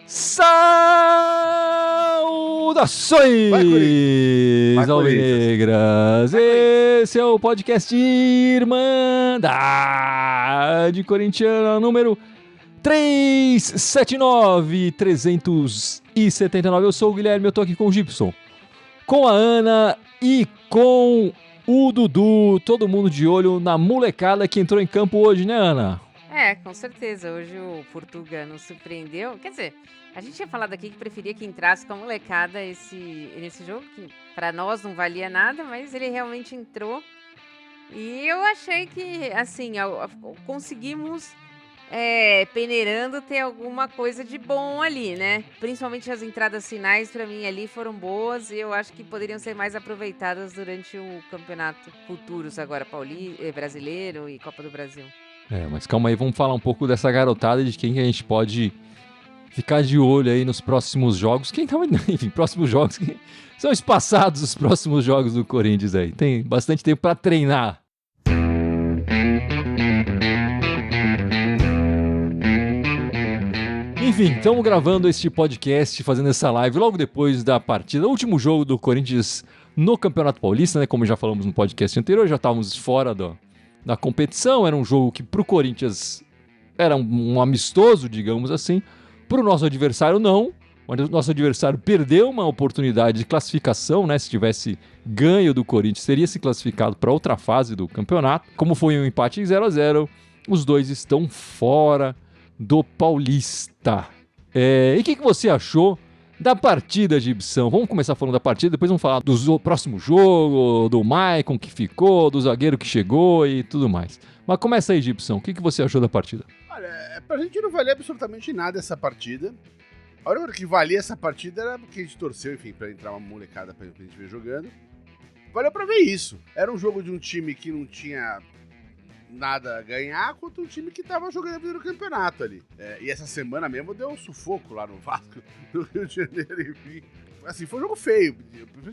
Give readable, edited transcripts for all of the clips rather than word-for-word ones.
Saudações, alvinegras! Esse é o podcast Irmandade Corintiana número 379. Eu sou o Guilherme, eu tô aqui com o Gibson, com a Ana e com o Dudu. Todo mundo de olho na molecada que entrou em campo hoje, né, Ana? É, com certeza. Hoje o Portuga nos surpreendeu. Quer dizer, a gente tinha falado aqui que preferia que entrasse com a molecada nesse jogo, que pra nós não valia nada, mas ele realmente entrou. E eu achei que, assim, conseguimos, peneirando, ter alguma coisa de bom ali, né? Principalmente as entradas finais, pra mim, ali foram boas e eu acho que poderiam ser mais aproveitadas durante o campeonato futuros agora, brasileiro e Copa do Brasil. Mas calma aí, vamos falar um pouco dessa garotada e de quem que a gente pode ficar de olho aí nos próximos jogos. Enfim, próximos jogos que são espaçados os próximos jogos do Corinthians aí. Tem bastante tempo pra treinar. Enfim, estamos gravando este podcast, fazendo essa live logo depois da partida, o último jogo do Corinthians no Campeonato Paulista, né? Como já falamos no podcast anterior, já estávamos fora da competição. Era um jogo que pro Corinthians era um amistoso, digamos assim. Pro nosso adversário não. O nosso adversário perdeu uma oportunidade de classificação, né? Se tivesse ganho do Corinthians, teria se classificado para outra fase do campeonato. Como foi um empate em 0-0, os dois estão fora do Paulista. E o que você achou da partida, Gibson? Vamos começar falando da partida, depois vamos falar do próximo jogo, do Maicon que ficou, do zagueiro que chegou e tudo mais. Mas começa aí, Gibson. O que você achou da partida? Olha, pra gente não valia absolutamente nada essa partida. A única coisa que valia essa partida era porque a gente torceu, enfim, pra entrar uma molecada pra gente ver jogando. Valeu pra ver isso. Era um jogo de um time que não tinha nada a ganhar contra um time que tava jogando a vida no campeonato ali. E essa semana mesmo deu um sufoco lá no Vasco, no Rio de Janeiro, enfim. Assim, foi um jogo feio.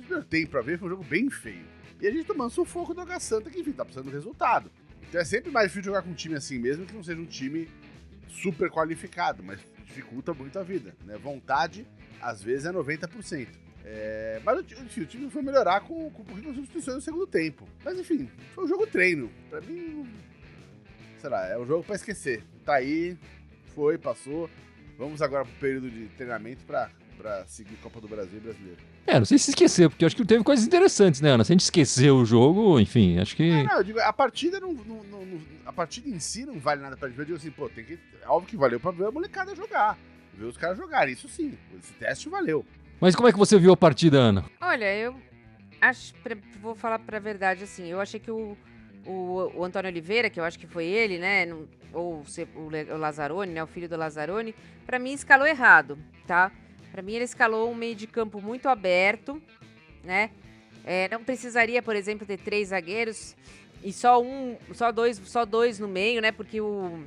Eu tenho pra ver, foi um jogo bem feio. E a gente tomando sufoco do Água Santa, que enfim, tá precisando do resultado. Então é sempre mais difícil jogar com um time assim mesmo, que não seja um time super qualificado, mas dificulta muito a vida, né? Vontade, às vezes, é 90%. Mas enfim, o time foi melhorar com um pouquinho de substituições no segundo tempo. Mas enfim, foi um jogo treino. Pra mim, sei lá, é um jogo pra esquecer. Tá aí, passou. Vamos agora pro período de treinamento pra seguir Copa do Brasil e Brasileiro. Não sei se esquecer, porque eu acho que teve coisas interessantes, né, Ana? Se a gente esquecer o jogo, enfim, acho que... Eu digo, a partida a partida em si não vale nada pra gente ver. Eu digo assim, pô, é óbvio que valeu pra ver a molecada jogar. Ver os caras jogarem, isso sim. Esse teste valeu. Mas como é que você viu a partida, Ana? Olha, eu acho, vou falar pra verdade, assim, eu achei que o Antônio Oliveira, que eu acho que foi ele, né, ou o Lazzaroni, né, o filho do Lazzaroni, pra mim escalou errado, tá? Pra mim ele escalou um meio de campo muito aberto, né? Não precisaria, por exemplo, ter 3 zagueiros e só dois no meio, né? Porque o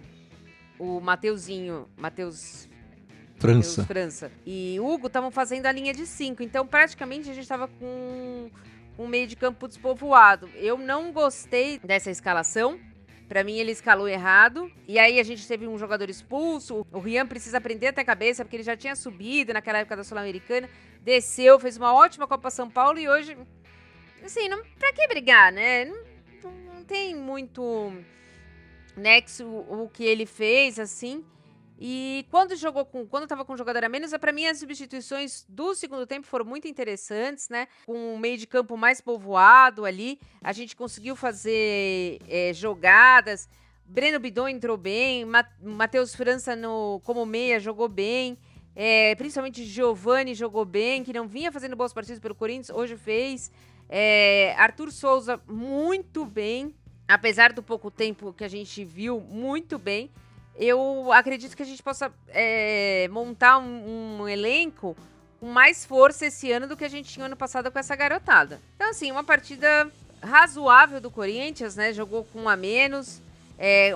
Matheus França e Hugo estavam fazendo a linha de 5. Então, praticamente, a gente estava com um meio de campo despovoado. Eu não gostei dessa escalação. Pra mim, ele escalou errado. E aí, a gente teve um jogador expulso. O Rian precisa aprender até a cabeça, porque ele já tinha subido naquela época da Sul-Americana. Desceu, fez uma ótima Copa São Paulo. E hoje, assim, pra que brigar, né? Não tem muito nexo o que ele fez, assim. E quando tava com um jogador a menos, pra mim as substituições do segundo tempo foram muito interessantes, né? Com um meio de campo mais povoado ali, a gente conseguiu fazer jogadas. Breno Bidon entrou bem, Matheus França como meia jogou bem, principalmente Giovani jogou bem, que não vinha fazendo boas partidas pelo Corinthians, hoje fez. Arthur Souza muito bem, apesar do pouco tempo que a gente viu, muito bem. Eu acredito que a gente possa montar um elenco com mais força esse ano do que a gente tinha ano passado com essa garotada. Então, assim, uma partida razoável do Corinthians, né? Jogou com um a menos,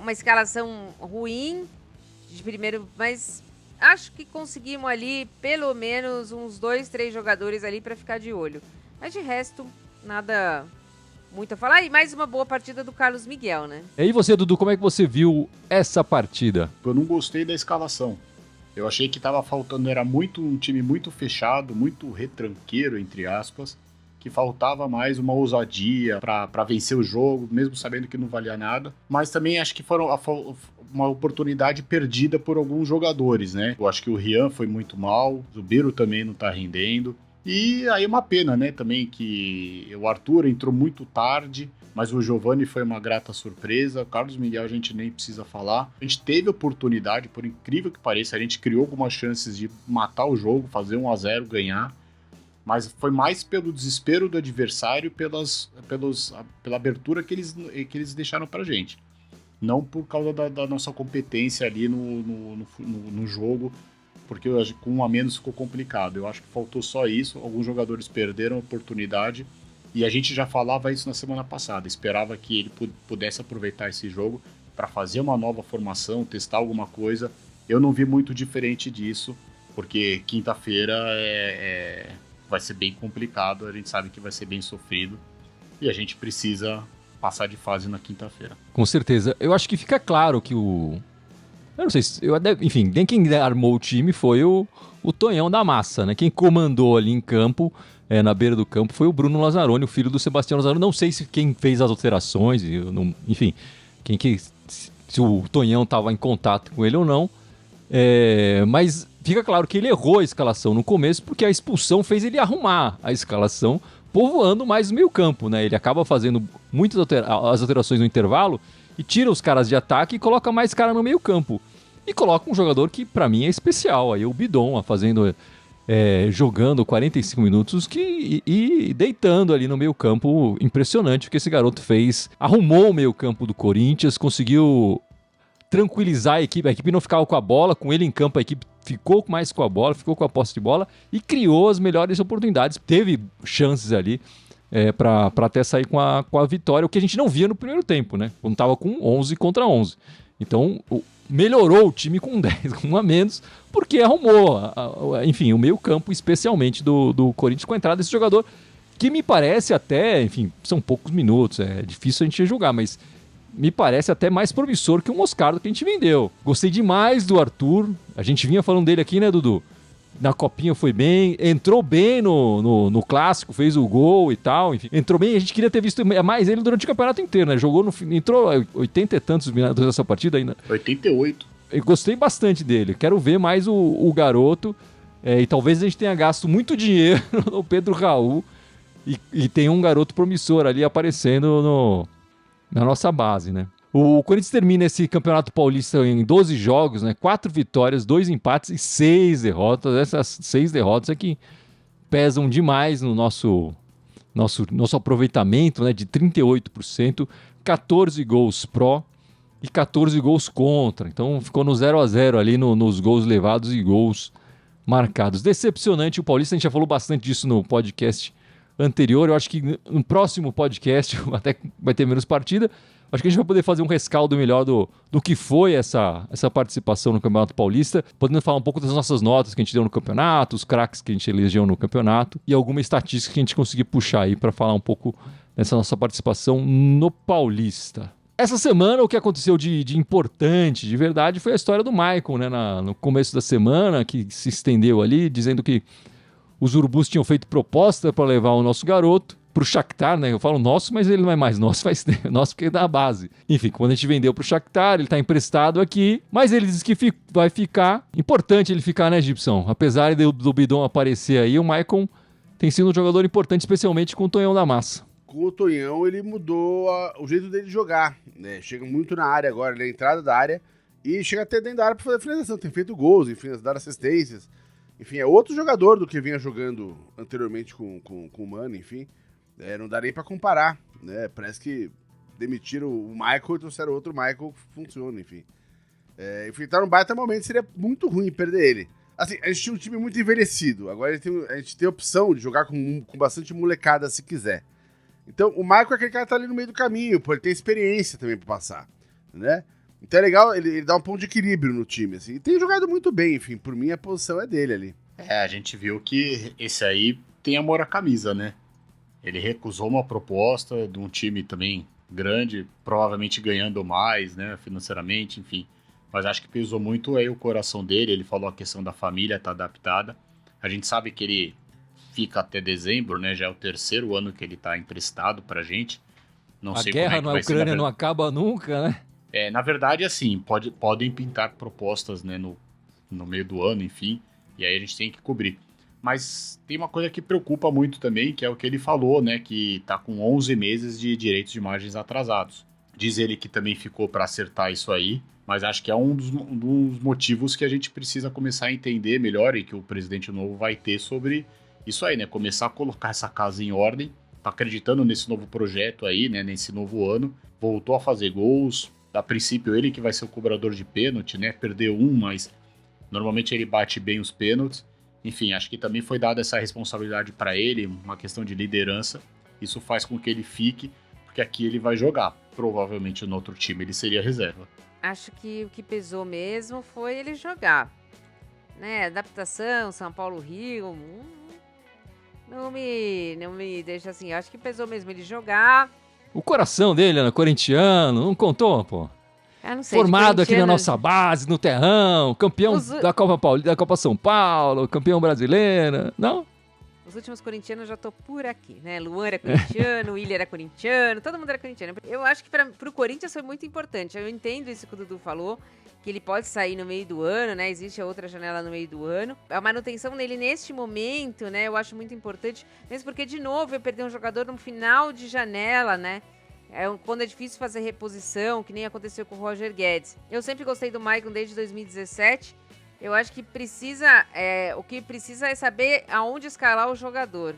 uma escalação ruim de primeiro, mas acho que conseguimos ali pelo menos uns 2, 3 jogadores ali para ficar de olho. Mas de resto, nada muito a falar. E mais uma boa partida do Carlos Miguel, né? E aí você, Dudu, como é que você viu essa partida? Eu não gostei da escalação. Eu achei que tava faltando, era um time muito fechado, muito retranqueiro, entre aspas, que faltava mais uma ousadia pra vencer o jogo, mesmo sabendo que não valia nada. Mas também acho que foram uma oportunidade perdida por alguns jogadores, né? Eu acho que o Rian foi muito mal, o Zubiro também não tá rendendo. E aí uma pena, né, também que o Arthur entrou muito tarde, mas o Giovani foi uma grata surpresa. O Carlos Miguel a gente nem precisa falar. A gente teve oportunidade, por incrível que pareça, a gente criou algumas chances de matar o jogo, fazer 1-0, ganhar. Mas foi mais pelo desespero do adversário, pela abertura que eles deixaram pra gente. Não por causa da nossa competência ali no jogo, porque com 1 a menos ficou complicado. Eu acho que faltou só isso, alguns jogadores perderam a oportunidade, e a gente já falava isso na semana passada, esperava que ele pudesse aproveitar esse jogo para fazer uma nova formação, testar alguma coisa. Eu não vi muito diferente disso, porque quinta-feira vai ser bem complicado, a gente sabe que vai ser bem sofrido, e a gente precisa passar de fase na quinta-feira. Com certeza. Eu acho que fica claro que eu não sei se... enfim, quem armou o time foi o Tonhão da Massa, né? Quem comandou ali em campo, na beira do campo, foi o Bruno Lazzaroni, o filho do Sebastião Lazzaroni. Não sei se quem fez as alterações, enfim, se o Tonhão estava em contato com ele ou não. Mas fica claro que ele errou a escalação no começo, porque a expulsão fez ele arrumar a escalação, povoando mais o meio campo, né? Ele acaba fazendo muitas as alterações no intervalo e tira os caras de ataque e coloca mais cara no meio campo. E coloca um jogador que pra mim é especial, aí o Bidon, jogando 45 minutos e deitando ali no meio campo. Impressionante o que esse garoto fez. Arrumou o meio campo do Corinthians, conseguiu tranquilizar a equipe não ficava com a bola, com ele em campo a equipe ficou mais com a bola, ficou com a posse de bola e criou as melhores oportunidades. Teve chances ali para até sair com a vitória, o que a gente não via no primeiro tempo, né? Quando estava com 11 contra 11. Então, melhorou o time com 10, com 1 a menos, porque arrumou, enfim, o meio campo, especialmente do Corinthians, com a entrada desse jogador, que me parece até, enfim, são poucos minutos, é difícil a gente julgar, mas me parece até mais promissor que o Moscardo que a gente vendeu. Gostei demais do Arthur, a gente vinha falando dele aqui, né, Dudu? Na Copinha foi bem, entrou bem no Clássico, fez o gol e tal, enfim. Entrou bem, a gente queria ter visto mais ele durante o campeonato inteiro, né? Entrou 80 e tantos minutos dessa partida ainda. 88. Eu gostei bastante dele, quero ver mais o garoto, e talvez a gente tenha gasto muito dinheiro no Pedro Raul e tenha um garoto promissor ali aparecendo na nossa base, né? O Corinthians termina esse Campeonato Paulista em 12 jogos, né? 4 vitórias, 2 empates e 6 derrotas. Essas 6 derrotas é que pesam demais no nosso aproveitamento, né? De 38%, 14 gols pró e 14 gols contra. Então ficou no 0-0 ali nos gols levados e gols marcados. Decepcionante o Paulista, a gente já falou bastante disso no podcast anterior. Eu acho que no próximo podcast, até vai ter menos partida, acho que a gente vai poder fazer um rescaldo melhor do que foi essa participação no Campeonato Paulista, podendo falar um pouco das nossas notas que a gente deu no campeonato, os craques que a gente elegeu no campeonato e alguma estatística que a gente conseguir puxar aí para falar um pouco dessa nossa participação no Paulista. Essa semana, o que aconteceu de importante, de verdade, foi a história do Maicon, né? No começo da semana, que se estendeu ali, dizendo que os urubus tinham feito proposta para levar o nosso garoto pro Shakhtar, né? Eu falo nosso, mas ele não é mais nosso, faz tempo, nosso porque é da base. Enfim, quando a gente vendeu pro Shakhtar, ele tá emprestado aqui, mas ele diz que vai ficar. Importante ele ficar, né, Gibson? Apesar do Bidon aparecer aí, o Maicon tem sido um jogador importante, especialmente com o Tonhão da Massa. Com o Tonhão, ele mudou o jeito dele de jogar, né? Chega muito na área agora, ele é a entrada da área e chega até dentro da área para fazer a finalização. Tem feito gols, enfim, dar assistências. Enfim, é outro jogador do que vinha jogando anteriormente com o Mano, enfim. Não dá nem pra comparar, né? Parece que demitiram o Michael e trouxeram outro Michael que funciona, enfim. Enfim, tá num baita momento, seria muito ruim perder ele. Assim, a gente tinha um time muito envelhecido, agora a gente tem a opção de jogar com bastante molecada se quiser. Então, o Michael é aquele cara que tá ali no meio do caminho, pô, ele tem experiência também pra passar, né? Então é legal, ele dá um ponto de equilíbrio no time, assim. E tem jogado muito bem, enfim, por mim a posição é dele ali. A gente viu que esse aí tem amor à camisa, né? Ele recusou uma proposta de um time também grande, provavelmente ganhando mais, né, financeiramente, enfim. Mas acho que pesou muito aí o coração dele. Ele falou a questão da família tá adaptada. A gente sabe que ele fica até dezembro, né? Já é o 3º ano que ele tá emprestado pra gente. Não A sei guerra como é na que vai ser, Ucrânia não acaba nunca, né? na verdade, assim, podem pintar propostas, né, no meio do ano, enfim, e aí a gente tem que cobrir. Mas tem uma coisa que preocupa muito também, que é o que ele falou, né, que tá com 11 meses de direitos de imagens atrasados. Diz ele que também ficou para acertar isso aí, mas acho que é um dos motivos que a gente precisa começar a entender melhor e que o presidente novo vai ter sobre isso aí, né, começar a colocar essa casa em ordem, tá acreditando nesse novo projeto aí, né, nesse novo ano, voltou a fazer gols. A princípio, ele que vai ser o cobrador de pênalti, né? Perdeu um, mas normalmente ele bate bem os pênaltis. Enfim, acho que também foi dada essa responsabilidade para ele, uma questão de liderança. Isso faz com que ele fique, porque aqui ele vai jogar. Provavelmente no outro time ele seria reserva. Acho que o que pesou mesmo foi ele jogar. Né? Adaptação, São Paulo-Rio. Não me deixa assim. Acho que pesou mesmo ele jogar. O coração dele era corintiano, não contou, pô? Não sei, Formado aqui na nossa base, no terrão, campeão da Copa São Paulo, campeão brasileira, não? Os últimos corintianos eu já tô por aqui, né? Luan era corintiano, Willian era corintiano, todo mundo era corintiano. Eu acho que pro Corinthians foi muito importante. Eu entendo isso que o Dudu falou, que ele pode sair no meio do ano, né? Existe a outra janela no meio do ano. A manutenção dele neste momento, né? Eu acho muito importante, mesmo porque, de novo, eu perdi um jogador no final de janela, né? Quando é difícil fazer reposição, que nem aconteceu com o Roger Guedes. Eu sempre gostei do Maicon desde 2017. Eu acho que o que precisa é saber aonde escalar o jogador.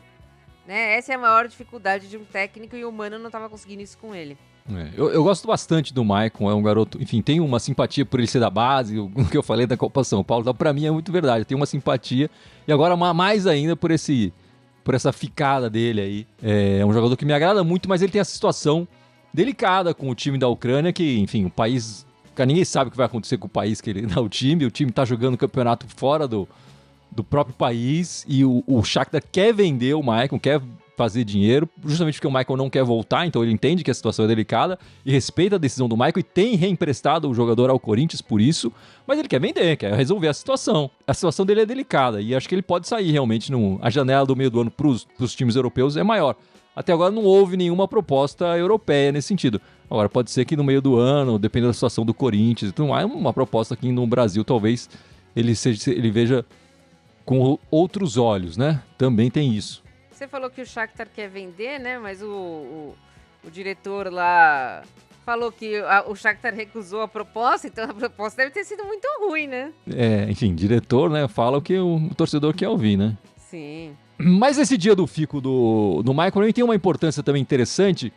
Né? Essa é a maior dificuldade de um técnico e o Mano não estava conseguindo isso com ele. Eu gosto bastante do Maicon, é um garoto, enfim, tem uma simpatia por ele ser da base, o que eu falei da Copa São Paulo, então, pra mim é muito verdade, tem uma simpatia, e agora mais ainda por essa ficada dele aí. É um jogador que me agrada muito, mas ele tem essa situação delicada com o time da Ucrânia, que, enfim, o país, ninguém sabe o que vai acontecer com o país que ele dá o time tá jogando campeonato fora do próprio país, e o Shakhtar quer vender o Maicon, quer fazer dinheiro, justamente porque o Maicon não quer voltar, então ele entende que a situação é delicada e respeita a decisão do Maicon e tem reemprestado o jogador ao Corinthians por isso, mas ele quer vender, quer resolver a situação. A situação dele é delicada e acho que ele pode sair realmente, a janela do meio do ano para os times europeus é maior. Até agora não houve nenhuma proposta europeia nesse sentido. Agora pode ser que no meio do ano, dependendo da situação do Corinthians, então há uma proposta aqui no Brasil, talvez ele veja com outros olhos, né? Também tem isso. Você falou que o Shakhtar quer vender, né? Mas o diretor lá falou que o Shakhtar recusou a proposta, então a proposta deve ter sido muito ruim, né? Enfim, diretor, né? Fala o que o torcedor quer ouvir, né? Sim. Mas esse dia do fico do Michael tem uma importância também interessante,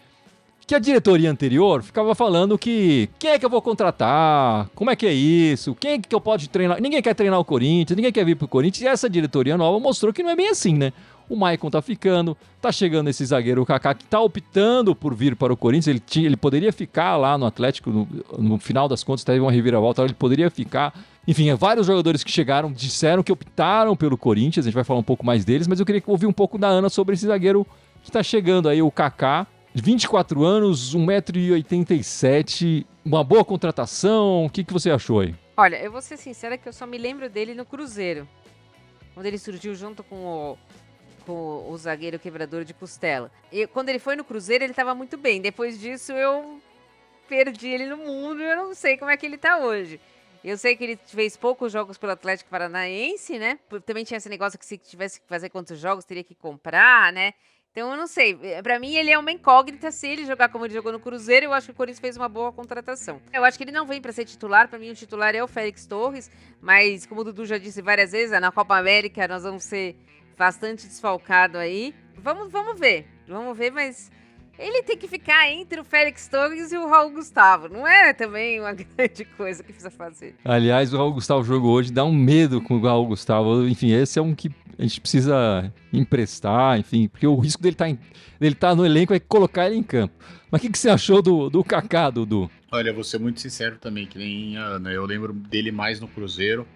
que a diretoria anterior ficava falando que quem é que eu vou contratar, como é que é isso, quem é que eu posso treinar, ninguém quer treinar o Corinthians, ninguém quer vir pro Corinthians, e essa diretoria nova mostrou que não é bem assim, né? O Maicon tá ficando, tá chegando esse zagueiro, o Kaká, que tá optando por vir para o Corinthians, ele poderia ficar lá no Atlético, no final das contas teve uma reviravolta, ele poderia ficar. Enfim, vários jogadores que chegaram disseram que optaram pelo Corinthians, a gente vai falar um pouco mais deles, mas eu queria ouvir um pouco da Ana sobre esse zagueiro que tá chegando aí, o Kaká, 24 anos, 1,87 m, uma boa contratação, o que você achou aí? Olha, eu vou ser sincera que eu só me lembro dele no Cruzeiro, quando ele surgiu junto com o zagueiro quebrador de costela. E quando ele foi no Cruzeiro, ele estava muito bem. Depois disso, eu perdi ele no mundo. Eu não sei como é que ele está hoje. Eu sei que ele fez poucos jogos pelo Atlético Paranaense, né? Também tinha esse negócio que se tivesse que fazer quantos jogos, teria que comprar, né? Então, eu não sei. Pra mim, ele é uma incógnita. Se ele jogar como ele jogou no Cruzeiro, eu acho que o Corinthians fez uma boa contratação. Eu acho que ele não vem pra ser titular. Pra mim, o titular é o Félix Torres. Mas, como o Dudu já disse várias vezes, na Copa América nós vamos ser bastante desfalcado aí. Vamos ver. Vamos ver, mas ele tem que ficar entre o Félix Torres e o Raul Gustavo. Não é também uma grande coisa que precisa fazer. Aliás, o Raul Gustavo jogou hoje, dá um medo com o Raul Gustavo. Enfim, esse é um que a gente precisa emprestar, enfim, porque o risco dele tá no elenco é colocar ele em campo. Mas o que você achou do Kaká, Dudu? Olha, vou ser muito sincero também, que nem a Ana. Eu lembro dele mais no Cruzeiro.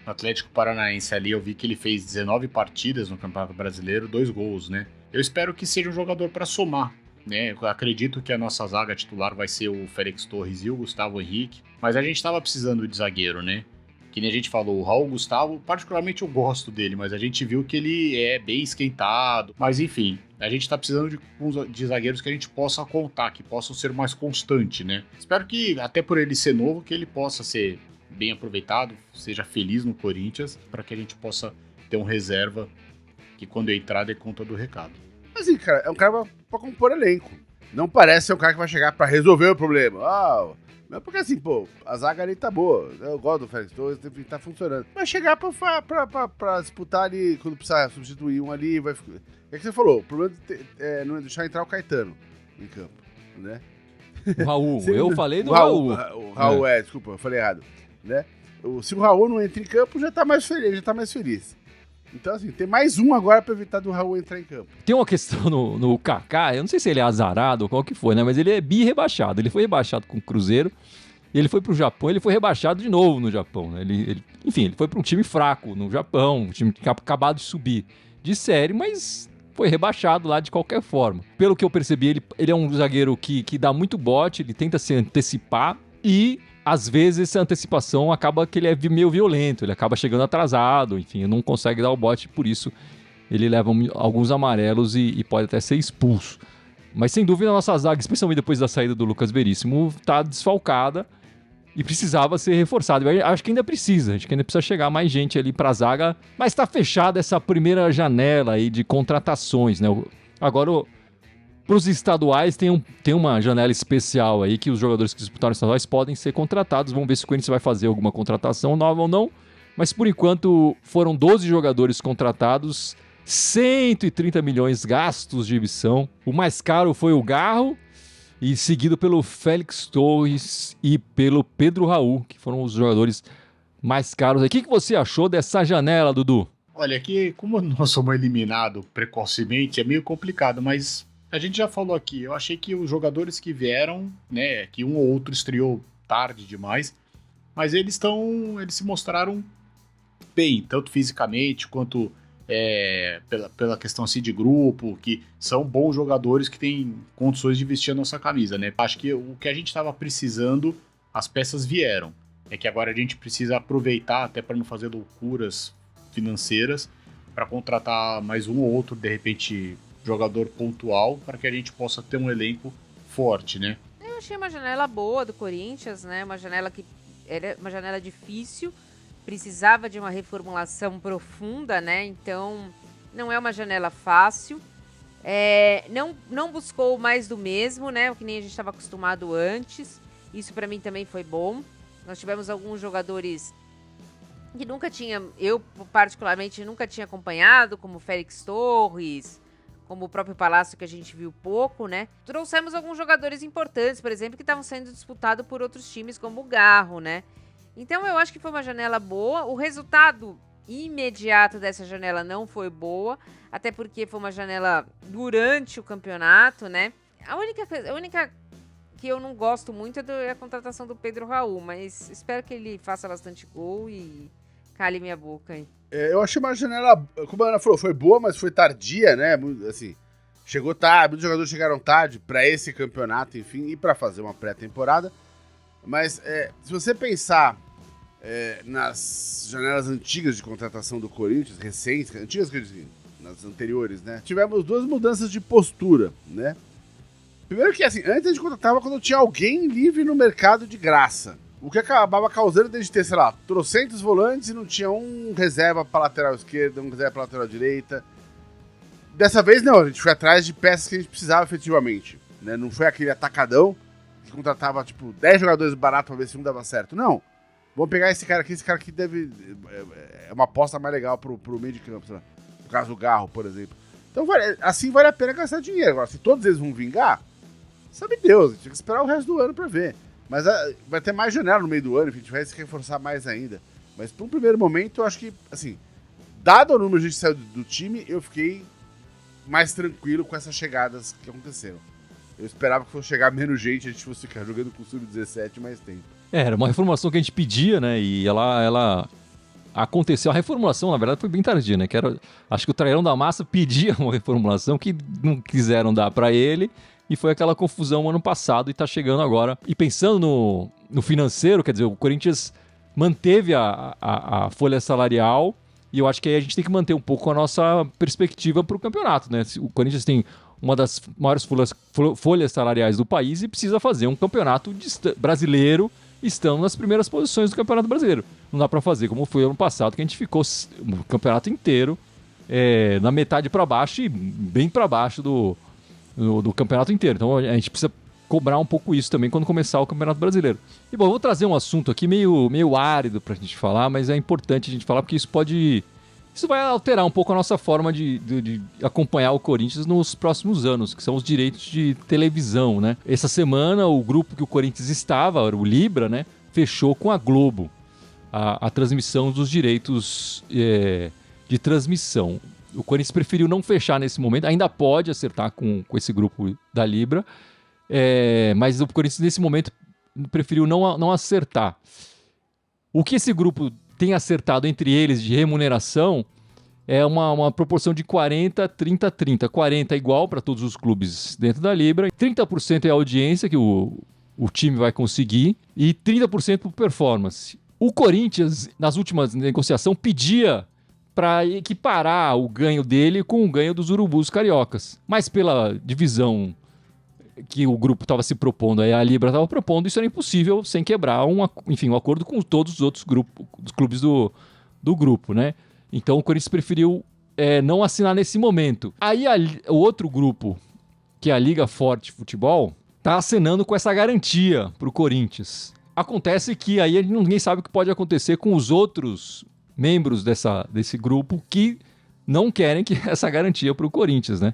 No Atlético Paranaense ali eu vi que ele fez 19 partidas no Campeonato Brasileiro, 2 gols, né? Eu espero que seja um jogador para somar, né? Eu acredito que a nossa zaga titular vai ser o Félix Torres e o Gustavo Henrique, mas a gente estava precisando de zagueiro, né? Que nem a gente falou, o Raul Gustavo, particularmente eu gosto dele, mas a gente viu que ele é bem esquentado. Mas enfim, a gente tá precisando de zagueiros que a gente possa contar, que possam ser mais constantes, né? Espero que, até por ele ser novo, que ele possa ser bem aproveitado, seja feliz no Corinthians, para que a gente possa ter um reserva que quando entrar dê conta do recado. Assim, cara, é um cara pra compor elenco. Não parece ser um cara que vai chegar pra resolver o problema. Não, porque assim, pô, a zaga ali tá boa. Eu gosto do Félix Torres, tá funcionando. Vai chegar pra disputar ali, quando precisar substituir um ali, vai ficar... É que você falou, o problema é não deixar entrar o Caetano em campo, né? O Raul, eu falei do Raul. O Raul, desculpa, eu falei errado, né? Se o Raul não entra em campo, já tá mais feliz. Então, assim, tem mais um agora pra evitar do Raul entrar em campo. Tem uma questão no Kaká, eu não sei se ele é azarado ou qual que foi, né? Mas ele é bi-rebaixado. Ele foi rebaixado com o Cruzeiro, e ele foi pro Japão, ele foi rebaixado de novo no Japão, né? Enfim, ele foi pra um time fraco no Japão, um time que tinha acabado de subir de série, mas foi rebaixado lá de qualquer forma. Pelo que eu percebi, ele é um zagueiro que dá muito bote, ele tenta se antecipar e... Às vezes essa antecipação acaba que ele é meio violento, ele acaba chegando atrasado, enfim, não consegue dar o bote, por isso ele leva alguns amarelos e pode até ser expulso. Mas sem dúvida a nossa zaga, especialmente depois da saída do Lucas Veríssimo, está desfalcada e precisava ser reforçada. Eu acho que ainda precisa, chegar mais gente ali para a zaga, mas está fechada essa primeira janela aí de contratações, né? Agora para os estaduais tem uma janela especial aí que os jogadores que disputaram os estaduais podem ser contratados. Vamos ver se o Corinthians vai fazer alguma contratação nova ou não. Mas por enquanto foram 12 jogadores contratados, 130 milhões gastos de emissão. O mais caro foi o Garro, e seguido pelo Félix Torres e pelo Pedro Raul, que foram os jogadores mais caros. O que você achou dessa janela, Dudu? Olha, aqui como nós somos eliminados precocemente é meio complicado, mas... A gente já falou aqui, eu achei que os jogadores que vieram, né, que um ou outro estreou tarde demais, mas eles se mostraram bem, tanto fisicamente quanto pela questão assim de grupo, que são bons jogadores que têm condições de vestir a nossa camisa, né? Acho que o que a gente estava precisando, as peças vieram. É que agora a gente precisa aproveitar, até para não fazer loucuras financeiras, para contratar mais um ou outro, de repente... jogador pontual para que a gente possa ter um elenco forte, né? Eu achei uma janela boa do Corinthians, né? Uma janela que era uma janela difícil, precisava de uma reformulação profunda, né? Então, não é uma janela fácil. Não buscou mais do mesmo, né? O que nem a gente estava acostumado antes. Isso para mim também foi bom. Nós tivemos alguns jogadores que eu particularmente nunca tinha acompanhado, como o Félix Torres, como o próprio Palácio, que a gente viu pouco, né? Trouxemos alguns jogadores importantes, por exemplo, que estavam sendo disputados por outros times, como o Garro, né? Então, eu acho que foi uma janela boa. O resultado imediato dessa janela não foi boa, até porque foi uma janela durante o campeonato, né? A única que eu não gosto muito é a contratação do Pedro Raul, mas espero que ele faça bastante gol e cale minha boca aí. Eu achei uma janela, como a Ana falou, foi boa, mas foi tardia, né? Assim, chegou tarde, muitos jogadores chegaram tarde para esse campeonato, enfim, e para fazer uma pré-temporada. Mas se você pensar nas janelas antigas de contratação do Corinthians, recentes, antigas que eu disse, nas anteriores, né? Tivemos 2 mudanças de postura, né? Primeiro que, assim, antes a gente contratava quando tinha alguém livre no mercado de graça. O que acabava causando de ter, sei lá, trocentos volantes e não tinha um reserva para lateral esquerda, um reserva para lateral direita. Dessa vez não, a gente foi atrás de peças que a gente precisava efetivamente, né? Não foi aquele atacadão que contratava, tipo, 10 jogadores baratos para ver se um dava certo. Não. Vamos pegar esse cara aqui deve... É uma aposta mais legal pro meio de campo, sei lá. No caso do Garro, por exemplo. Então, assim vale a pena gastar dinheiro. Agora, se todos eles vão vingar, sabe Deus, a gente tem que esperar o resto do ano para ver. Mas vai ter mais janela no meio do ano, enfim, a gente vai se reforçar mais ainda. Mas para um primeiro momento, eu acho que, assim, dado o número de gente que saiu do time, eu fiquei mais tranquilo com essas chegadas que aconteceram. Eu esperava que fosse chegar menos gente, a gente fosse ficar jogando com o Sub-17 mais tempo. Era uma reformulação que a gente pedia, né? E ela aconteceu. A reformulação, na verdade, foi bem tardia, né? Acho que o Trairão da Massa pedia uma reformulação que não quiseram dar para ele. E foi aquela confusão ano passado e tá chegando agora. E pensando no financeiro, quer dizer, o Corinthians manteve a folha salarial. E eu acho que aí a gente tem que manter um pouco a nossa perspectiva para o campeonato, né? O Corinthians tem uma das maiores folhas salariais do país e precisa fazer um campeonato brasileiro estando nas primeiras posições do Campeonato Brasileiro. Não dá para fazer como foi ano passado, que a gente ficou o campeonato inteiro na metade para baixo e bem para baixo do campeonato inteiro. Então a gente precisa cobrar um pouco isso também quando começar o Campeonato Brasileiro. E bom, eu vou trazer um assunto aqui meio árido pra gente falar, mas é importante a gente falar porque isso vai alterar um pouco a nossa forma de acompanhar o Corinthians nos próximos anos, que são os direitos de televisão, né? Essa semana, o grupo que o Corinthians estava, o Libra, né, fechou com a Globo a transmissão dos direitos de transmissão. O Corinthians preferiu não fechar nesse momento, ainda pode acertar com esse grupo da Libra, mas o Corinthians nesse momento preferiu não acertar. O que esse grupo tem acertado entre eles de remuneração é uma proporção de 40, 30, 30. 40 é igual para todos os clubes dentro da Libra, 30% é a audiência que o time vai conseguir e 30% por performance. O Corinthians, nas últimas negociações, pedia para equiparar o ganho dele com o ganho dos urubus cariocas. Mas pela divisão que o grupo estava se propondo, a Libra estava propondo, isso era impossível sem quebrar um acordo com todos os outros clubes do grupo, né? Então o Corinthians preferiu não assinar nesse momento. Aí o outro grupo, que é a Liga Forte Futebol, está assinando com essa garantia para o Corinthians. Acontece que aí ninguém sabe o que pode acontecer com os outros membros desse grupo que não querem que essa garantia para o Corinthians, né?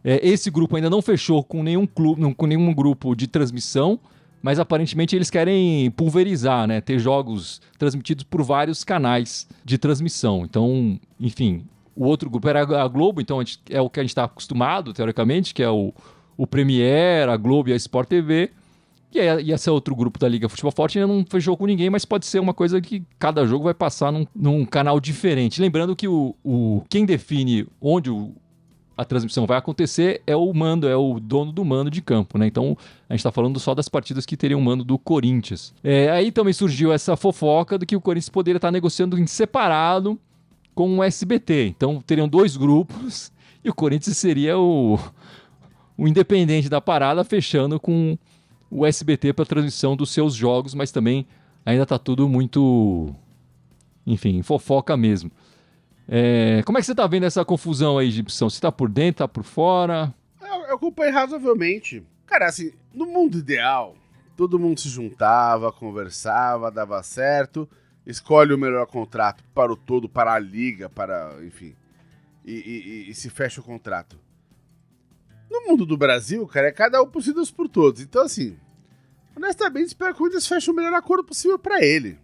Esse grupo ainda não fechou com nenhum clube, com nenhum grupo de transmissão, mas aparentemente eles querem pulverizar, né? Ter jogos transmitidos por vários canais de transmissão. Então, enfim, o outro grupo era a Globo, então é o que a gente está acostumado, teoricamente, que é o Premier, a Globo e a Sport TV. E esse outro grupo da Liga Futebol Forte ainda não fechou com ninguém, mas pode ser uma coisa que cada jogo vai passar num canal diferente. Lembrando que quem define onde a transmissão vai acontecer é o mando, é o dono do mando de campo, né? Então a gente está falando só das partidas que teriam mando do Corinthians. Aí também surgiu essa fofoca de que o Corinthians poderia estar negociando em separado com o SBT. Então teriam dois grupos e o Corinthians seria o independente da parada, fechando com o SBT para a transmissão dos seus jogos, mas também ainda está tudo muito, enfim, fofoca mesmo. Como é que você tá vendo essa confusão aí, Gibson? Você tá por dentro, tá por fora? Eu acompanhei razoavelmente. Cara, assim, no mundo ideal, todo mundo se juntava, conversava, dava certo, escolhe o melhor contrato para o todo, para a liga, enfim, e se fecha o contrato. No mundo do Brasil, cara, é cada um por si, Deus por todos. Então, assim, honestamente, espero que o Corinthians feche o melhor acordo possível para ele.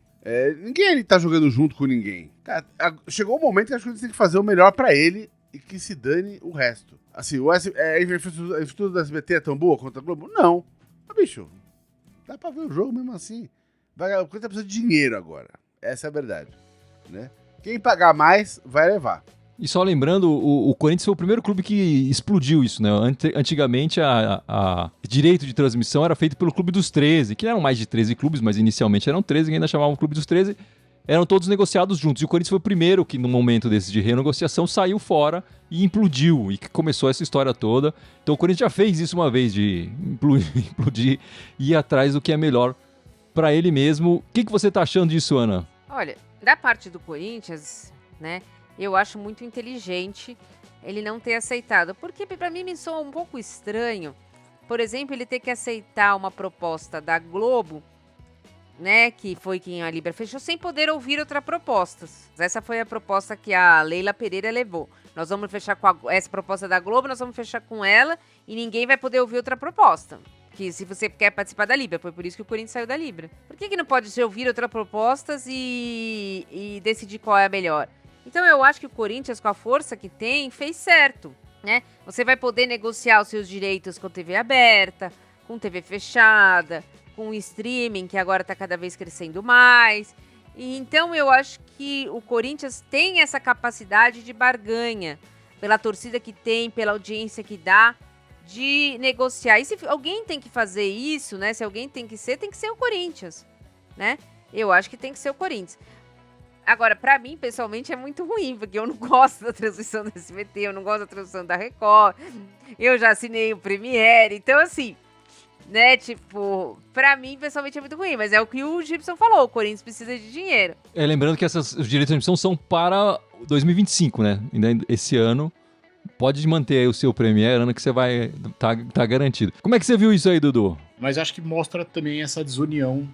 Ninguém ali tá jogando junto com ninguém. Cara, chegou o momento que acho que a gente tem que fazer o melhor pra ele e que se dane o resto. Assim, a infraestrutura do SBT é tão boa quanto a Globo? Não. Mas, bicho, dá pra ver o jogo mesmo assim. O Corinthians precisa de dinheiro agora. Essa é a verdade, né? Quem pagar mais, vai levar. E só lembrando, o Corinthians foi o primeiro clube que explodiu isso, né? Antigamente, a direito de transmissão era feito pelo Clube dos 13, que eram mais de 13 clubes, mas inicialmente eram 13, que ainda chamavam Clube dos 13, eram todos negociados juntos. E o Corinthians foi o primeiro que, no momento desse de renegociação, saiu fora e implodiu, e que começou essa história toda. Então o Corinthians já fez isso uma vez, de implodir e ir atrás do que é melhor para ele mesmo. O que você tá achando disso, Ana? Olha, da parte do Corinthians, né? Eu acho muito inteligente ele não ter aceitado, porque para mim me soa um pouco estranho, por exemplo, ele ter que aceitar uma proposta da Globo, né, que foi quem a Libra fechou, sem poder ouvir outra proposta. Essa foi a proposta que a Leila Pereira levou. Nós vamos fechar com essa proposta da Globo, nós vamos fechar com ela e ninguém vai poder ouvir outra proposta. Que se você quer participar da Libra, foi por isso que o Corinthians saiu da Libra. Por que não pode se ouvir outras propostas e decidir qual é a melhor? Então eu acho que o Corinthians, com a força que tem, fez certo, né? Você vai poder negociar os seus direitos com TV aberta, com TV fechada, com o streaming, que agora está cada vez crescendo mais. E então eu acho que o Corinthians tem essa capacidade de barganha, pela torcida que tem, pela audiência que dá, de negociar. E se alguém tem que fazer isso, né? Se alguém tem que ser o Corinthians, né? Eu acho que tem que ser o Corinthians. Agora, pra mim, pessoalmente, é muito ruim, porque eu não gosto da transmissão do SBT, eu não gosto da transmissão da Record, eu já assinei o Premiere, então assim, né, tipo, pra mim, pessoalmente, é muito ruim, mas é o que o Gibson falou, o Corinthians precisa de dinheiro. Lembrando que os direitos de transmissão são para 2025, né? Ainda esse ano. Pode manter aí o seu Premiere, ano que você vai tá garantido. Como é que você viu isso aí, Dudu? Mas acho que mostra também essa desunião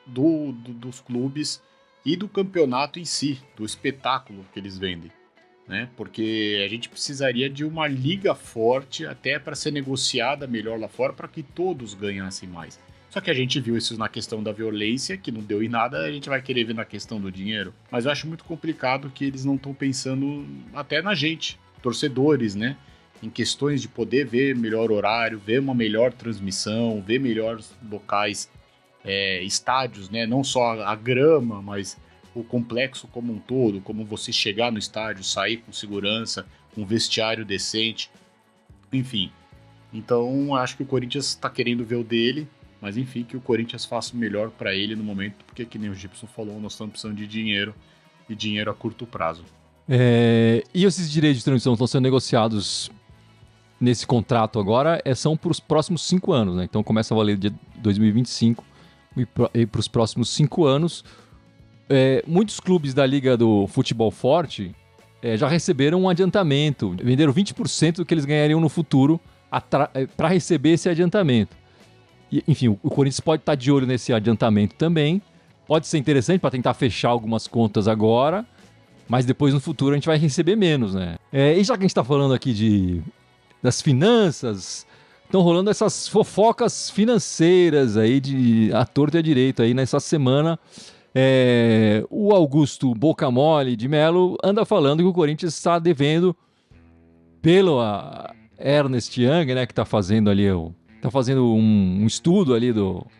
dos clubes e do campeonato em si, do espetáculo que eles vendem, né? Porque a gente precisaria de uma liga forte até para ser negociada melhor lá fora, para que todos ganhassem mais. Só que a gente viu isso na questão da violência, que não deu em nada, a gente vai querer ver na questão do dinheiro. Mas eu acho muito complicado que eles não estão pensando até na gente, torcedores, né? Em questões de poder ver melhor horário, ver uma melhor transmissão, ver melhores locais, estádios, né? Não só a grama, mas o complexo como um todo, como você chegar no estádio, sair com segurança, com um vestiário decente, enfim. Então, acho que o Corinthians está querendo ver o dele, mas enfim, que o Corinthians faça o melhor para ele no momento, porque, que nem o Gibson falou, nós estamos precisando de dinheiro, e dinheiro a curto prazo. E esses direitos de transmissão estão sendo negociados nesse contrato agora, são para os próximos 5 anos, né? Então começa a valer de 2025 e para os próximos 5 anos. Muitos clubes da Liga do Futebol Forte já receberam um adiantamento, venderam 20% do que eles ganhariam no futuro para receber esse adiantamento. E, enfim, o Corinthians pode estar de olho nesse adiantamento também, pode ser interessante para tentar fechar algumas contas agora, mas depois no futuro a gente vai receber menos, né? E já que a gente tá falando aqui das finanças, estão rolando essas fofocas financeiras aí à torta e à direita aí nessa semana. O Augusto Bocamole de Melo anda falando que o Corinthians está devendo pelo Ernest Young, né, que tá fazendo ali tá fazendo um estudo ali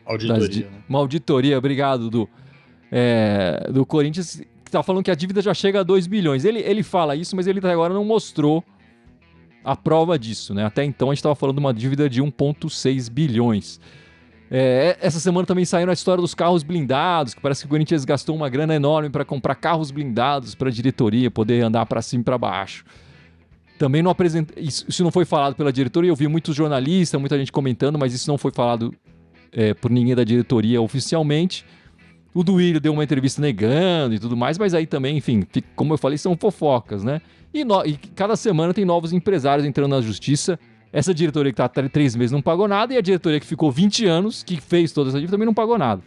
auditoria, né? Uma auditoria, obrigado, do Corinthians, tá falando que a dívida já chega a 2 bilhões. Ele fala isso, mas ele até agora não mostrou a prova disso, né? Até então a gente estava falando de uma dívida de 1,6 bilhões. Essa semana também saiu a história dos carros blindados, que parece que o Corinthians gastou uma grana enorme para comprar carros blindados para a diretoria poder andar para cima e para baixo. Também não apresenta... Isso não foi falado pela diretoria, eu vi muitos jornalistas, muita gente comentando, mas isso não foi falado por ninguém da diretoria oficialmente. O Duílio deu uma entrevista negando e tudo mais, mas aí também, enfim, como eu falei, são fofocas, né? E cada semana tem novos empresários entrando na justiça. Essa diretoria que está há 3 meses não pagou nada, e a diretoria que ficou 20 anos, que fez toda essa dívida, também não pagou nada.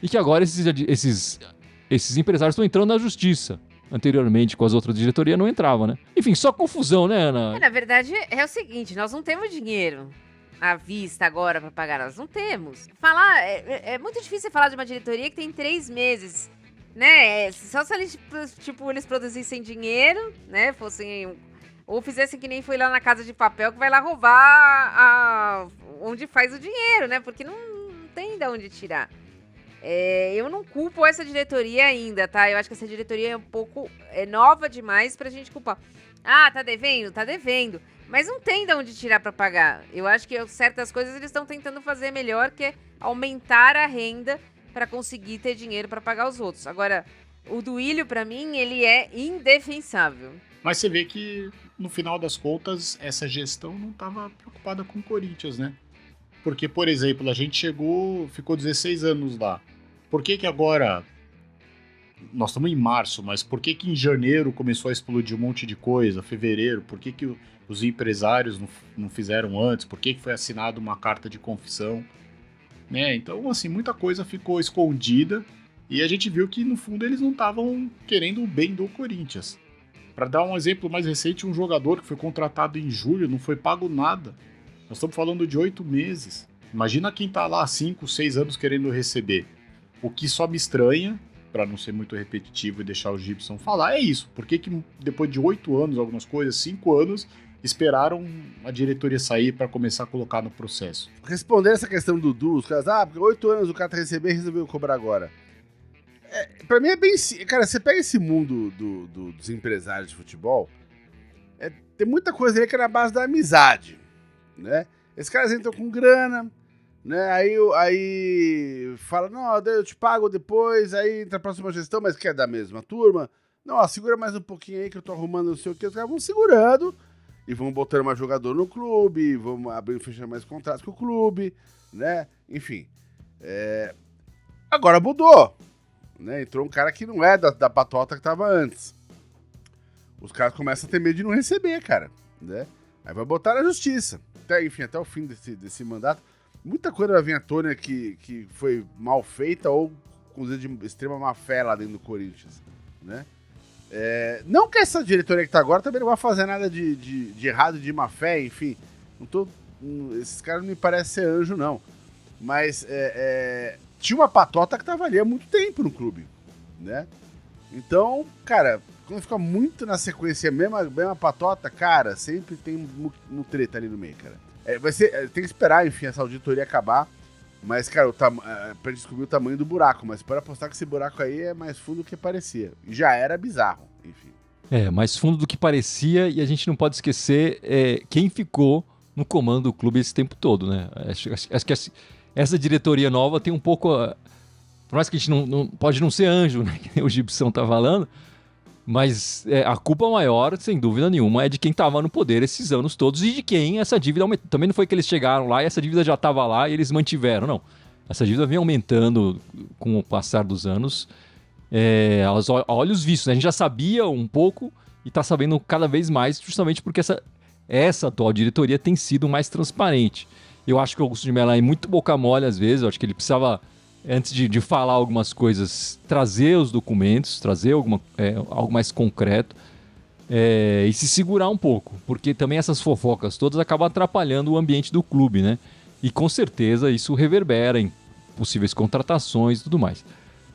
E que agora esses empresários estão entrando na justiça. Anteriormente, com as outras diretorias, não entrava, né? Enfim, só confusão, né, Ana? Na verdade, é o seguinte, nós não temos dinheiro à vista agora para pagar, nós não temos. É muito difícil falar de uma diretoria que tem 3 meses, né? Só se eles, eles produzissem dinheiro, né? Ou fizessem que nem foi lá na Casa de Papel, que vai lá roubar onde faz o dinheiro, né? Porque não tem de onde tirar. Eu não culpo essa diretoria ainda, tá? Eu acho que essa diretoria é um pouco nova demais pra gente culpar. Ah, tá devendo? Tá devendo. Mas não tem de onde tirar para pagar. Eu acho que certas coisas eles estão tentando fazer melhor, que é aumentar a renda para conseguir ter dinheiro para pagar os outros. Agora, o Duílio, para mim, ele é indefensável. Mas você vê que, no final das contas, essa gestão não estava preocupada com o Corinthians, né? Porque, por exemplo, a gente ficou 16 anos lá. Por que agora... Nós estamos em março, mas por que em janeiro começou a explodir um monte de coisa? Fevereiro, por que os empresários não fizeram antes? Por que foi assinada uma carta de confissão? Né? Então, assim, muita coisa ficou escondida e a gente viu que, no fundo, eles não estavam querendo o bem do Corinthians. Para dar um exemplo mais recente, um jogador que foi contratado em julho não foi pago nada. Nós estamos falando de 8 meses. Imagina quem está lá há 5, 6 anos querendo receber. O que só me estranha, para não ser muito repetitivo e deixar o Gibson falar, é isso. Por que depois de 8 anos, algumas coisas, 5 anos, esperaram a diretoria sair para começar a colocar no processo? Respondendo essa questão do Dudu, os caras, porque 8 anos o cara tá recebendo e resolveu cobrar agora. pra mim é bem... Cara, você pega esse mundo dos empresários de futebol, tem muita coisa aí que é na base da amizade, né? Esses caras entram com grana, né? Aí fala, não, eu te pago depois, aí entra a próxima gestão, mas quer da mesma turma? Não, ó, segura mais um pouquinho aí que eu tô arrumando não sei o que. Os caras vão segurando e vão botando mais jogador no clube, vão abrindo e fechando mais contratos com o clube, né? Enfim. Agora mudou, né? Entrou um cara que não é da patota que tava antes. Os caras começam a ter medo de não receber, cara, né? Aí vai botar na justiça. Até o fim desse mandato. Muita coisa vai vir à tona que foi mal feita ou com de extrema má fé lá dentro do Corinthians, né? Não que essa diretoria que tá agora também não vai fazer nada de errado, de má fé, enfim. Esses caras não me parecem ser anjo, não. Mas tinha uma patota que tava ali há muito tempo no clube, né? Então, cara, quando fica muito na sequência mesma patota, cara, sempre tem um treta ali no meio, cara. Tem que esperar, enfim, essa auditoria acabar. Mas, cara, pra descobrir o tamanho do buraco. Mas para apostar que esse buraco aí é mais fundo do que parecia. E já era bizarro, enfim. Mais fundo do que parecia, e a gente não pode esquecer quem ficou no comando do clube esse tempo todo, né? Acho que essa diretoria nova tem um pouco... Por mais que a gente não pode não ser anjo, né? Que o Gibson tá falando, mas a culpa maior, sem dúvida nenhuma, é de quem estava no poder esses anos todos e de quem essa dívida aumentou. Também não foi que eles chegaram lá e essa dívida já estava lá e eles mantiveram, não. Essa dívida vem aumentando com o passar dos anos, aos olhos vistos, né? A gente já sabia um pouco e está sabendo cada vez mais, justamente porque essa atual diretoria tem sido mais transparente. Eu acho que o Augusto de Mello é muito boca mole às vezes, eu acho que ele precisava... Antes de falar algumas coisas, trazer os documentos, trazer algo mais concreto e se segurar um pouco, porque também essas fofocas todas acabam atrapalhando o ambiente do clube, né? E com certeza isso reverbera em possíveis contratações e tudo mais.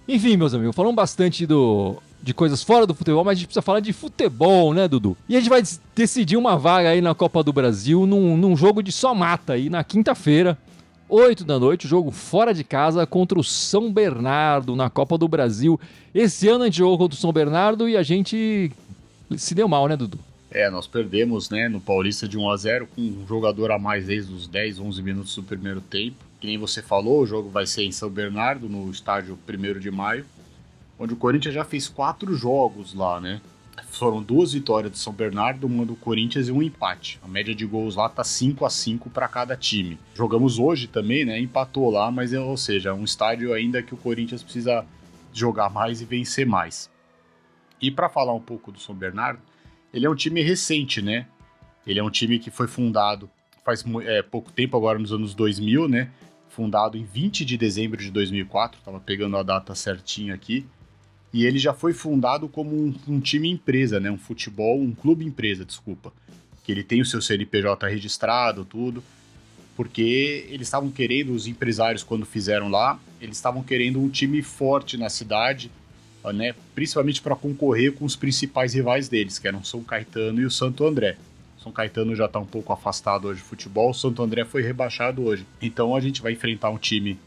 Enfim, meus amigos, falamos bastante de coisas fora do futebol, mas a gente precisa falar de futebol, né, Dudu? E a gente vai decidir uma vaga aí na Copa do Brasil num jogo de só mata aí na quinta-feira, 8 da noite, o jogo fora de casa contra o São Bernardo na Copa do Brasil. Esse ano a gente jogou contra o São Bernardo e a gente se deu mal, né, Dudu? Nós perdemos, né, no Paulista de 1-0 com um jogador a mais desde os 10, 11 minutos do primeiro tempo. Que nem você falou, o jogo vai ser em São Bernardo, no estádio 1º de maio, onde o Corinthians já fez 4 jogos lá, né? Foram 2 vitórias do São Bernardo, uma do Corinthians e um empate. A média de gols lá tá 5-5 para cada time. Jogamos hoje também, né? Empatou lá, mas ou seja, é um estádio ainda que o Corinthians precisa jogar mais e vencer mais. E para falar um pouco do São Bernardo, ele é um time recente, né? Ele é um time que foi fundado faz pouco tempo, agora nos anos 2000, né? Fundado em 20 de dezembro de 2004, tava pegando a data certinha aqui. E ele já foi fundado como um time empresa, né? Um clube empresa, desculpa. Que ele tem o seu CNPJ registrado, tudo. Porque eles estavam querendo, os empresários quando fizeram lá, eles estavam querendo um time forte na cidade, né? Principalmente para concorrer com os principais rivais deles, que eram o São Caetano e o Santo André. O São Caetano já está um pouco afastado hoje do futebol, o Santo André foi rebaixado hoje. Então a gente vai enfrentar um time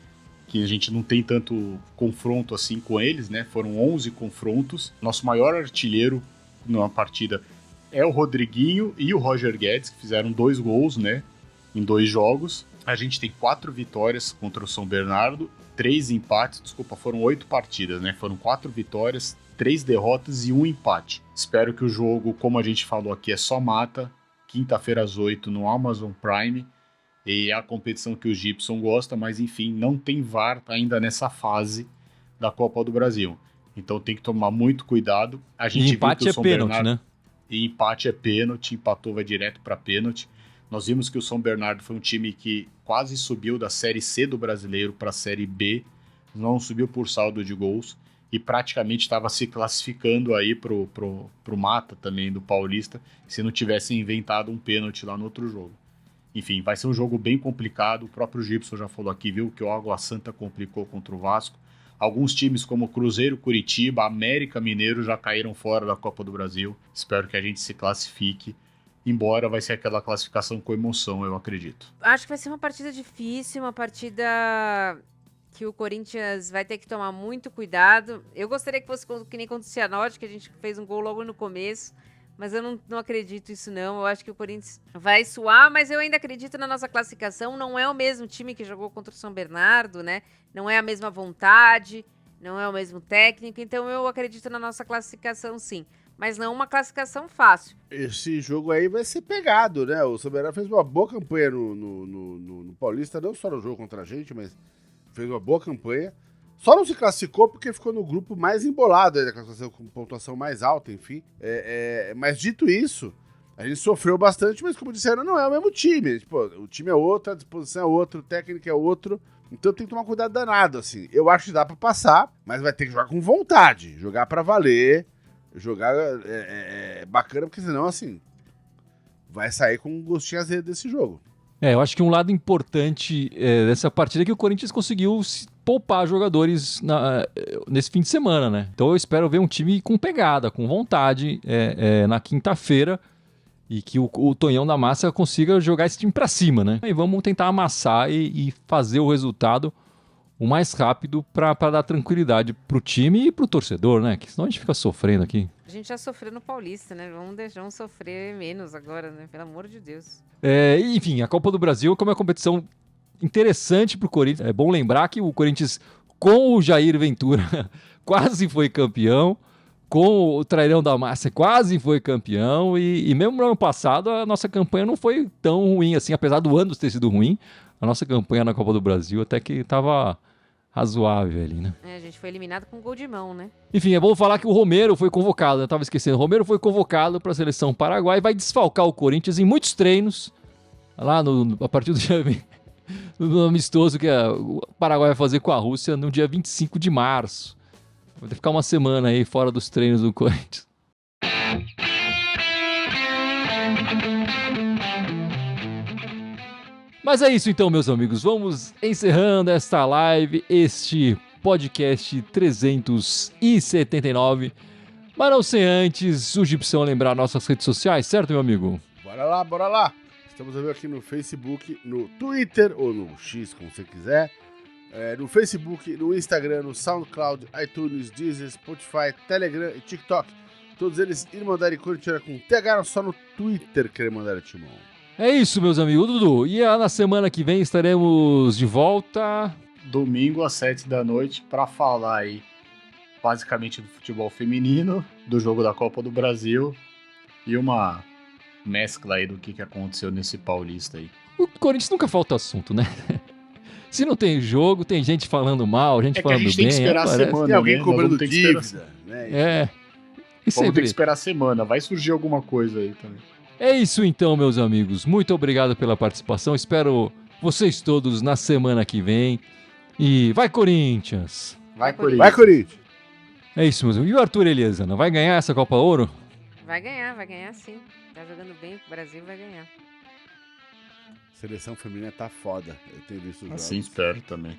que a gente não tem tanto confronto assim com eles, né? Foram 11 confrontos. Nosso maior artilheiro numa partida é o Rodriguinho e o Roger Guedes, que fizeram 2 gols, né? Em 2 jogos. A gente tem 4 vitórias contra o São Bernardo, 3 empates, foram 8 partidas, né? Foram 4 vitórias, 3 derrotas e 1 empate. Espero que o jogo, como a gente falou aqui, é só mata. Quinta-feira às 8 no Amazon Prime. E é a competição que o Gibson gosta, mas enfim, não tem VAR ainda nessa fase da Copa do Brasil. Então tem que tomar muito cuidado. A gente empate viu que o São pênalti, Bernardo... né? E empate é pênalti, empatou, vai direto para pênalti. Nós vimos que o São Bernardo foi um time que quase subiu da Série C do Brasileiro para a Série B, não subiu por saldo de gols e praticamente estava se classificando aí pro mata também do Paulista, se não tivesse inventado um pênalti lá no outro jogo. Enfim, vai ser um jogo bem complicado. O próprio Gibson já falou aqui, viu, que o Água Santa complicou contra o Vasco. Alguns times como Cruzeiro, Curitiba, América Mineiro já caíram fora da Copa do Brasil. Espero que a gente se classifique, embora vai ser aquela classificação com emoção, eu acredito. Acho que vai ser uma partida difícil, uma partida que o Corinthians vai ter que tomar muito cuidado. Eu gostaria que fosse que nem contra o Cianorte, que a gente fez um gol logo no começo, mas eu não acredito isso não. Eu acho que o Corinthians vai suar, mas eu ainda acredito na nossa classificação. Não é o mesmo time que jogou contra o São Bernardo, né? Não é a mesma vontade, não é o mesmo técnico, então eu acredito na nossa classificação sim. Mas não uma classificação fácil. Esse jogo aí vai ser pegado, né? O São Bernardo fez uma boa campanha no Paulista, não só no jogo contra a gente, mas fez uma boa campanha. Só não se classificou porque ficou no grupo mais embolado aí da classificação, com pontuação mais alta, enfim. Mas dito isso, a gente sofreu bastante, mas como disseram, não é o mesmo time. Tipo, o time é outro, a disposição é outra, o técnico é outro. Então tem que tomar cuidado danado, assim. Eu acho que dá pra passar, mas vai ter que jogar com vontade. Jogar pra valer. Jogar bacana, porque senão, assim, vai sair com um gostinho azedo desse jogo. Eu acho que um lado importante dessa partida é que o Corinthians conseguiu poupar jogadores nesse fim de semana, né? Então eu espero ver um time com pegada, com vontade na quinta-feira e que o Tonhão da Massa consiga jogar esse time pra cima, né? E vamos tentar amassar e fazer o resultado o mais rápido pra dar tranquilidade pro time e pro torcedor, né? Que senão a gente fica sofrendo aqui. A gente já sofreu no Paulista, né? Vamos sofrer menos agora, né? Pelo amor de Deus. Enfim, a Copa do Brasil é uma competição interessante pro Corinthians. É bom lembrar que o Corinthians, com o Jair Ventura, quase foi campeão. Com o Trairão da Massa, quase foi campeão. E mesmo no ano passado, a nossa campanha não foi tão ruim assim. Apesar do ano ter sido ruim, a nossa campanha na Copa do Brasil até que estava razoável ali, né? A gente foi eliminado com gol de mão, né? Enfim, é bom falar que o Romero foi convocado, eu tava esquecendo. O Romero foi convocado para a seleção paraguaia e vai desfalcar o Corinthians em muitos treinos, lá a partir do dia do amistoso que o Paraguai vai fazer com a Rússia no dia 25 de março. Vai ter que ficar uma semana aí fora dos treinos do Corinthians. Mas é isso então, meus amigos. Vamos encerrando esta live, este podcast 379. Mas não sem antes o Gibson lembrar nossas redes sociais, certo, meu amigo? Bora lá. Estamos aqui no Facebook, no Twitter ou no X, como você quiser. No Facebook, no Instagram, no SoundCloud, iTunes, Deezer, Spotify, Telegram e TikTok. Todos eles Irmandade Corinthians com TH, só no Twitter que Irmandade Timão. É isso, meus amigos. Dudu, e na semana que vem estaremos de volta. Domingo às 7 da noite para falar aí basicamente do futebol feminino, do jogo da Copa do Brasil e uma mescla aí do que aconteceu nesse Paulista aí. O Corinthians nunca falta assunto, né? Se não tem jogo, tem gente falando mal, gente falando bem. A gente tem que esperar a semana, tem alguém cobrando dívida, né? Vamos ter que esperar a semana, vai surgir alguma coisa aí também. É isso então, meus amigos. Muito obrigado pela participação. Espero vocês todos na semana que vem. E vai, Corinthians! Vai, Corinthians! Vai, Corinthians! É isso, meus amigos. E o Arthur Eliasana, vai ganhar essa Copa Ouro? Vai ganhar sim. Tá jogando bem, o Brasil vai ganhar. Seleção feminina tá foda. Eu tenho visto os jogos. Assim espero também.